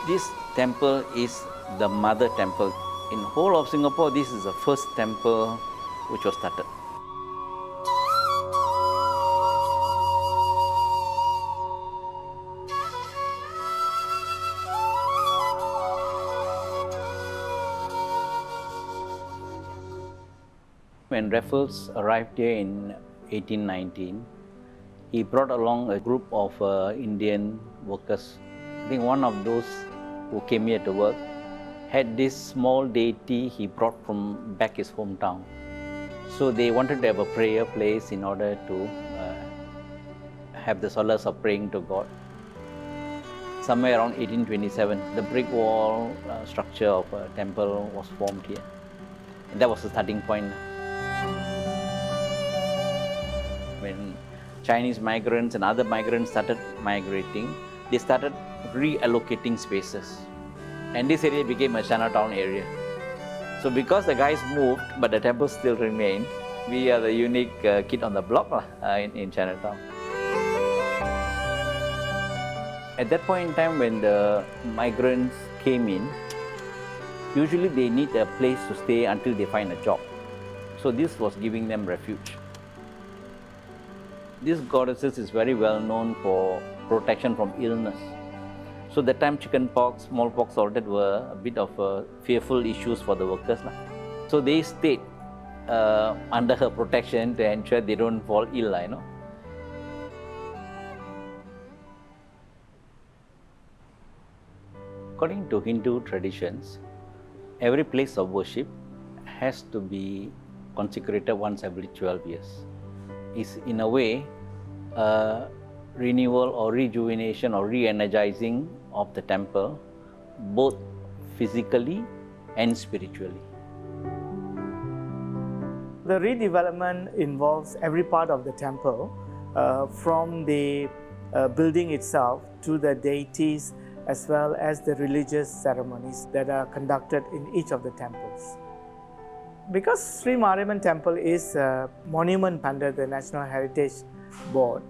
This temple is the mother temple. In whole of Singapore, this is the first temple which was started. When Raffles arrived here in 1819, he brought along a group of Indian workers. I think one of those who came here to work had this small deity he brought from back his hometown. So they wanted to have a prayer place in order to have the solace of praying to God. Somewhere around 1827, the brick wall structure of a temple was formed here. And that was the starting point. When Chinese migrants and other migrants started migrating, they started reallocating spaces. And this area became a Chinatown area. So because the guys moved, but the temple still remained, we are the unique kid on the block in Chinatown. At that point in time when the migrants came in, usually they need a place to stay until they find a job. So this was giving them refuge. This goddess is very well known for protection from illness. So that time chickenpox, smallpox, all that were a bit of fearful issues for the workers. So they stayed under her protection to ensure they don't fall ill. According to Hindu traditions, every place of worship has to be consecrated once every 12 years. It's in a way renewal or rejuvenation or re-energizing of the temple, both physically and spiritually. The redevelopment involves every part of the temple, from the building itself to the deities, as well as the religious ceremonies that are conducted in each of the temples. Because Sri Mariamman Temple is a monument under the National Heritage Board,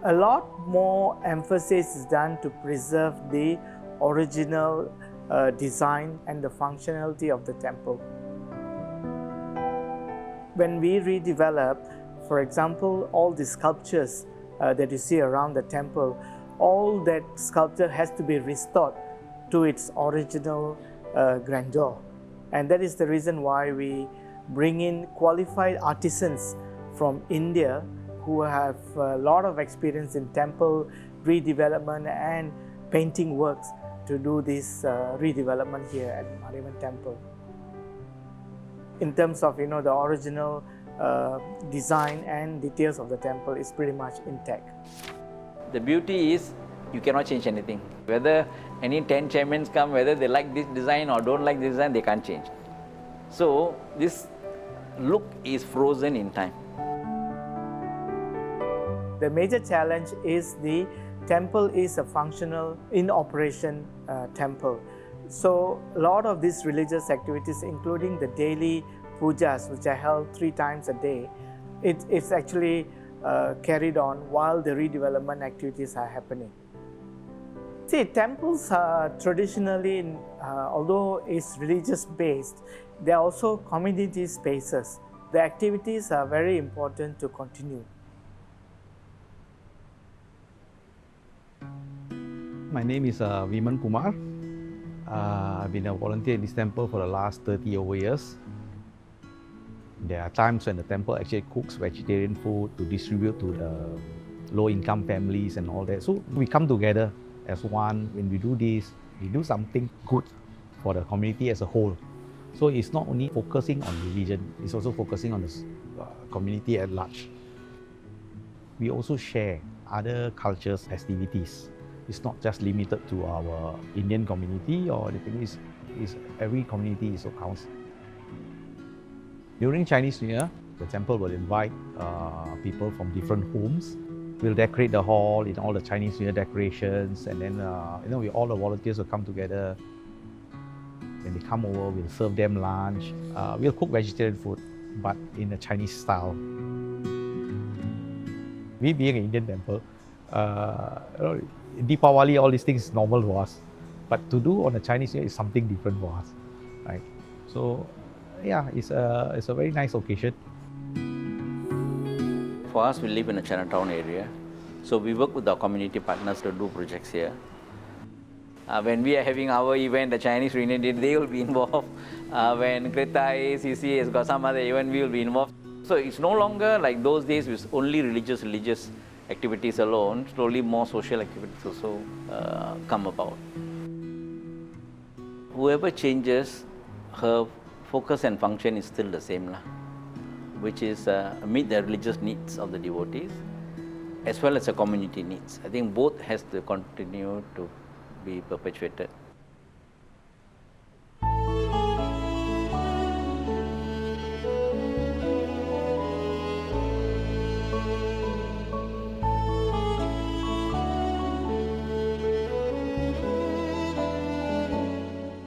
a lot more emphasis is done to preserve the original design and the functionality of the temple. When we redevelop, for example, all the sculptures that you see around the temple, all that sculpture has to be restored to its original grandeur. And that is the reason why we bring in qualified artisans from India who have a lot of experience in temple redevelopment and painting works to do this redevelopment here at Mariamman Temple. In terms of the original design and details of the temple is pretty much intact. The beauty is you cannot change anything. Whether any 10 chairmen come, whether they like this design or don't like this design, they can't change. So this look is frozen in time. The major challenge is the temple is a functional, in operation temple. So a lot of these religious activities, including the daily pujas, which are held 3 times a day, it's actually carried on while the redevelopment activities are happening. See, temples are traditionally, although it's religious based, they are also community spaces. The activities are very important to continue. My name is Viman Kumar. I've been a volunteer in this temple for the last 30 over years. There are times when the temple actually cooks vegetarian food to distribute to the low-income families and all that. So we come together as one. When we do this, we do something good for the community as a whole. So it's not only focusing on religion, it's also focusing on the community at large. We also share other cultures' activities. It's not just limited to our Indian community or anything, it's every community also counts. During Chinese New Year, the temple will invite people from different homes. We'll decorate the hall in all the Chinese New Year decorations, and then all the volunteers will come together. When they come over, we'll serve them lunch. We'll cook vegetarian food, but in a Chinese style. We being an Indian temple, Deepavali, all these things is normal to us. But to do on a Chinese New Year is something different for us, right? So, yeah, it's a very nice occasion. For us, we live in a Chinatown area, so we work with our community partners to do projects here. When we are having our event, the Chinese Reunion Day, they will be involved. When Kreta ACC has got some other event, we will be involved. So it's no longer like those days with only religious activities alone. Slowly more social activities also come about. Whoever changes, her focus and function is still the same, which is meet the religious needs of the devotees as well as the community needs. I think both has to continue to be perpetuated.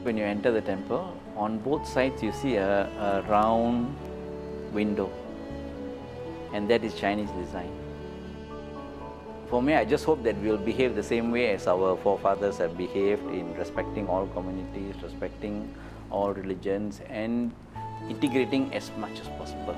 When you enter the temple, on both sides you see a round window, and that is Chinese design. For me, I just hope that we will behave the same way as our forefathers have behaved in respecting all communities, respecting all religions, and integrating as much as possible.